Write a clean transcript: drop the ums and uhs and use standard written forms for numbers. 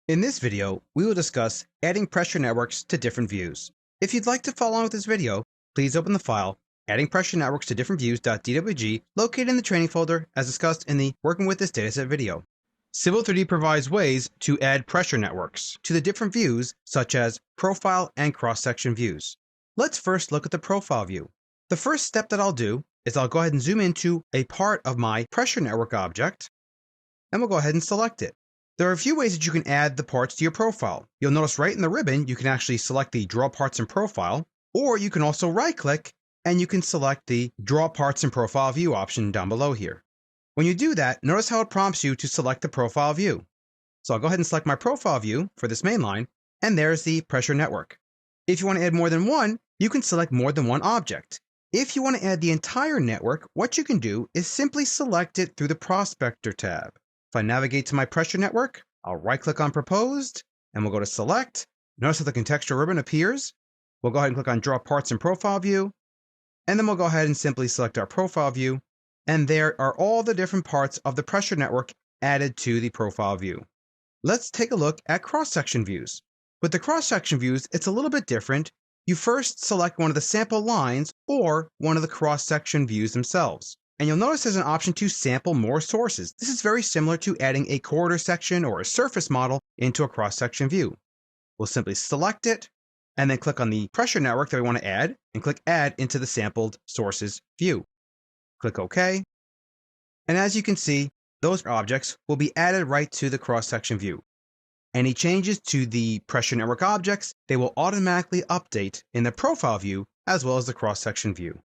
In this video, we will discuss adding pressure networks to different views. If you'd like to follow along with this video, please open the file Adding Pressure Networks to Different Views.dwg located in the training folder as discussed in the Working with this Dataset video. Civil 3D provides ways to add pressure networks to the different views such as profile and cross-section views. Let's first look at the profile view. The first step that I'll do is I'll go ahead and zoom into a part of my pressure network object, and we'll go ahead and select it. There are a few ways that you can add the parts to your profile. You'll notice right in the ribbon, you can actually select the Draw Parts and Profile, or you can also right-click and you can select the Draw Parts and Profile View option down below here. When you do that, notice how it prompts you to select the profile view. So I'll go ahead and select my profile view for this main line, and there's the pressure network. If you want to add more than one, you can select more than one object. If you want to add the entire network, what you can do is simply select it through the Prospector tab. If I navigate to my pressure network, I'll right-click on Proposed, and we'll go to Select. Notice that the contextual ribbon appears. We'll go ahead and click on Draw Parts and Profile View, and then we'll go ahead and simply select our profile view, and there are all the different parts of the pressure network added to the profile view. Let's take a look at cross-section views. With the cross-section views, it's a little bit different. You first select one of the sample lines or one of the cross-section views themselves. And you'll notice there's an option to sample more sources. This is very similar to adding a corridor section or a surface model into a cross-section view. We'll simply select it and then click on the pressure network that we want to add and click Add into the sampled sources view. Click OK. And as you can see, those objects will be added right to the cross-section view. Any changes to the pressure network objects, they will automatically update in the profile view as well as the cross-section view.